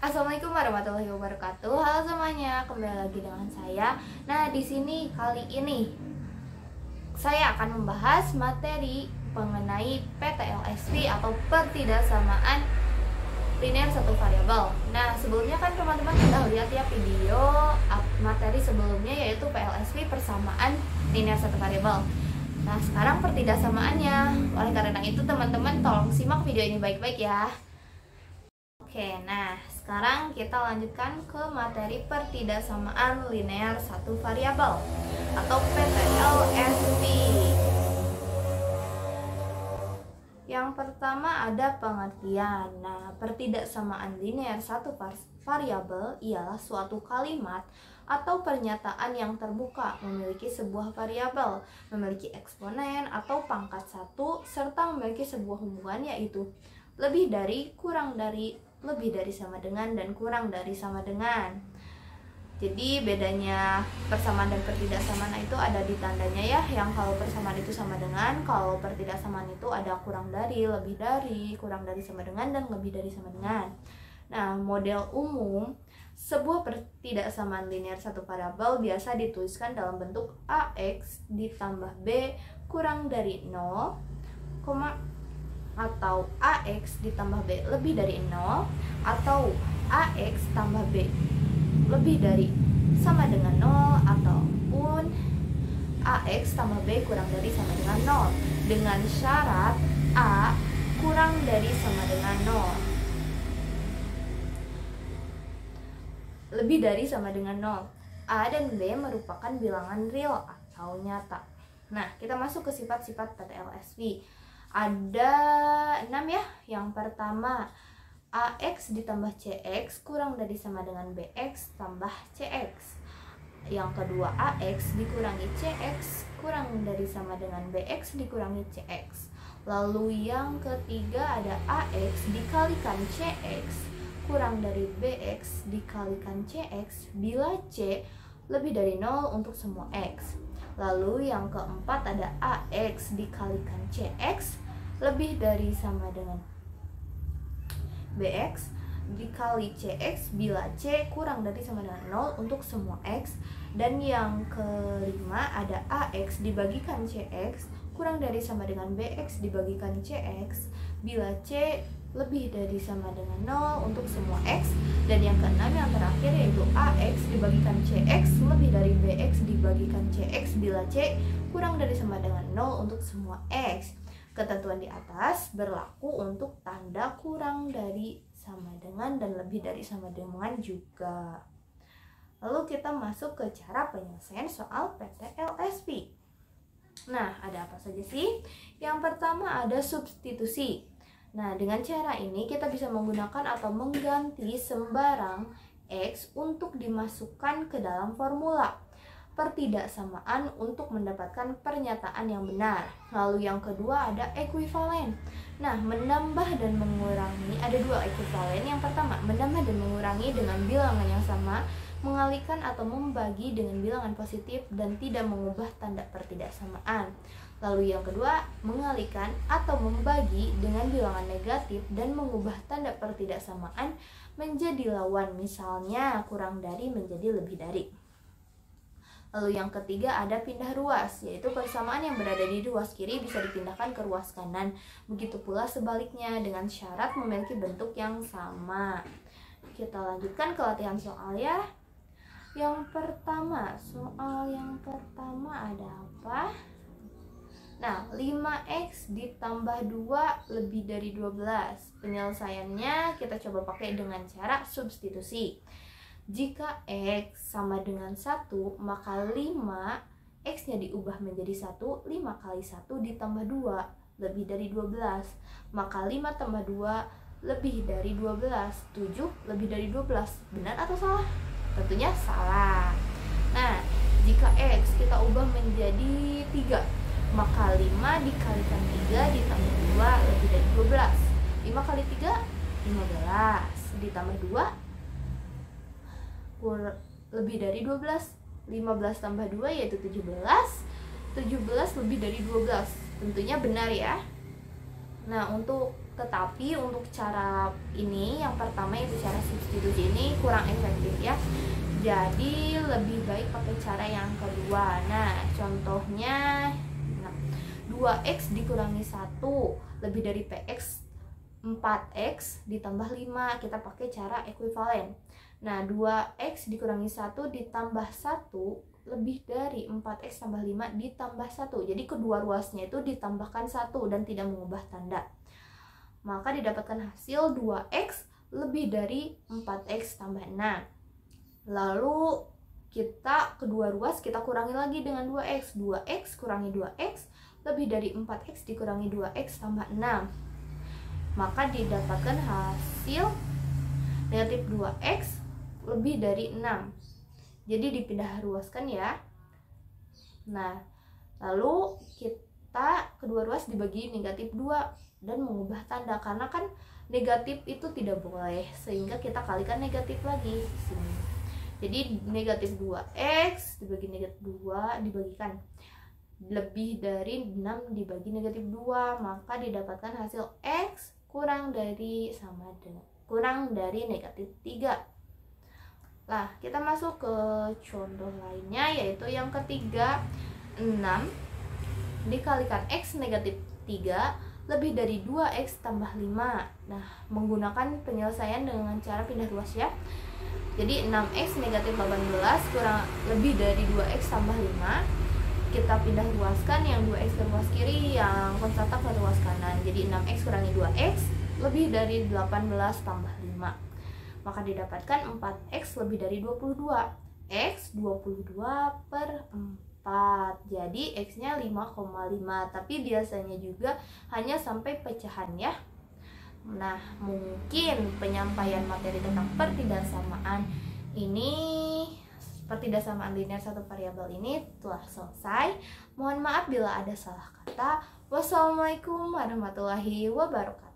Assalamualaikum warahmatullahi wabarakatuh. Halo semuanya, kembali lagi dengan saya. Nah, di sini kali ini saya akan membahas materi mengenai PTLSV atau pertidaksamaan linear satu variabel. Nah, sebelumnya kan teman-teman sudah lihat ya video materi sebelumnya, yaitu PLSV persamaan linear satu variabel. Nah, sekarang pertidaksamaannya. Oleh karena itu teman-teman tolong simak video ini baik-baik ya. Oke, nah sekarang kita lanjutkan ke materi pertidaksamaan linear satu variabel atau PTLSV. Yang pertama ada pengertian. Nah, pertidaksamaan linear satu variabel ialah suatu kalimat atau pernyataan yang terbuka memiliki sebuah variabel, memiliki eksponen atau pangkat satu, serta memiliki sebuah hubungan yaitu lebih dari, kurang dari, lebih dari sama dengan, dan kurang dari sama dengan. Jadi bedanya persamaan dan pertidaksamaan itu ada di tandanya ya. Yang kalau persamaan itu sama dengan, kalau pertidaksamaan itu ada kurang dari, lebih dari, kurang dari sama dengan, dan lebih dari sama dengan. Nah, model umum sebuah pertidaksamaan linear satu variabel biasa dituliskan dalam bentuk AX ditambah B kurang dari 0, atau AX ditambah B lebih dari 0, atau AX tambah B lebih dari sama dengan 0, ataupun AX tambah B kurang dari sama dengan 0 dengan syarat A kurang dari sama dengan 0, lebih dari sama dengan 0. A dan B merupakan bilangan real atau nyata. Nah, kita masuk ke sifat-sifat PTLSV. Ada 6 ya. Yang pertama, AX ditambah CX kurang dari sama dengan BX tambah CX. Yang kedua, AX dikurangi CX kurang dari sama dengan BX dikurangi CX. Lalu yang ketiga ada AX dikalikan CX kurang dari BX dikalikan CX bila C lebih dari 0 untuk semua X. Lalu yang keempat ada AX dikalikan CX lebih dari sama dengan BX dikali CX bila C kurang dari sama dengan 0 untuk semua X. Dan yang kelima ada AX dibagikan CX kurang dari sama dengan BX dibagikan CX bila C lebih dari sama dengan 0 untuk semua X. Dan yang keenam yang terakhir yaitu AX dibagikan CX lebih dari BX dibagikan CX bila C kurang dari sama dengan 0 untuk semua X. Ketentuan di atas berlaku untuk tanda kurang dari sama dengan dan lebih dari sama dengan juga. Lalu kita masuk ke cara penyelesaian soal PTLSV. Nah, ada apa saja sih? Yang pertama ada substitusi. Nah, dengan cara ini kita bisa menggunakan atau mengganti sembarang X untuk dimasukkan ke dalam formula pertidaksamaan untuk mendapatkan pernyataan yang benar. Lalu yang kedua ada ekuivalen. Nah, menambah dan mengurangi, ada dua ekuivalen. Yang pertama, menambah dan mengurangi dengan bilangan yang sama, mengalihkan atau membagi dengan bilangan positif dan tidak mengubah tanda pertidaksamaan. Lalu yang kedua, mengalihkan atau membagi dengan bilangan negatif dan mengubah tanda pertidaksamaan menjadi lawan, misalnya kurang dari menjadi lebih dari. Lalu yang ketiga ada pindah ruas, yaitu persamaan yang berada di ruas kiri bisa dipindahkan ke ruas kanan. Begitu pula sebaliknya dengan syarat memiliki bentuk yang sama. Kita lanjutkan ke latihan soal ya. Yang pertama, soal yang pertama ada apa? Nah, 5X ditambah 2 lebih dari 12. Penyelesaiannya kita coba pakai dengan cara substitusi. Jika X sama dengan 1, maka 5 X-nya diubah menjadi 1. 5 kali 1 ditambah 2 lebih dari 12. Maka 5 tambah 2 lebih dari 12. 7 lebih dari 12. Benar atau salah? Tentunya salah. Nah, jika X kita ubah menjadi 3, maka 5 dikalikan 3 ditambah 2 lebih dari 12. 5 kali 3, 15. Ditambah 2 lebih dari 12. 15 tambah 2 yaitu 17. 17 lebih dari 12. Tentunya benar ya. Nah, tetapi untuk cara ini yang pertama yaitu cara substitusi substitusi ini kurang efektif ya. Jadi lebih baik pakai cara yang kedua. Nah, contohnya 2x dikurangi 1 lebih dari px 4x ditambah 5. Kita pakai cara ekuivalen. Nah, 2x dikurangi 1 ditambah 1 lebih dari 4x tambah 5 ditambah 1. Jadi kedua ruasnya itu ditambahkan 1 dan tidak mengubah tanda. Maka didapatkan hasil 2x lebih dari 4x tambah 6. Lalu kita kedua ruas kita kurangi lagi dengan 2x. 2x kurangi 2x lebih dari 4x dikurangi 2x tambah 6. Maka didapatkan hasil negatif 2x lebih dari 6. Jadi dipindah ruaskan ya. Nah, lalu kita kedua ruas dibagi negatif 2 dan mengubah tanda, karena kan negatif itu tidak boleh, sehingga kita kalikan negatif lagi di sini. Jadi negatif 2x dibagi negatif 2 dibagikan lebih dari 6 dibagi negatif 2, maka didapatkan hasil x kurang dari negatif 3. Nah, kita masuk ke contoh lainnya, yaitu yang ketiga. 6 dikalikan x negatif 3 lebih dari 2x tambah 5. Nah, menggunakan penyelesaian dengan cara pindah ruas ya. Jadi 6x negatif 18 kurang lebih dari 2x tambah 5. Kita pindah ruaskan, yang 2x ke ruas kiri, yang konstanta ke ruas kanan. Jadi 6x kurangi 2x lebih dari 18 tambah 5. Maka didapatkan 4x lebih dari 22. X 22 per 4. Jadi x-nya 5,5. Tapi biasanya juga hanya sampai pecahan ya. Nah, mungkin penyampaian materi tentang pertidaksamaan linear satu variabel ini telah selesai. Mohon maaf bila ada salah kata. Wassalamualaikum warahmatullahi wabarakatuh.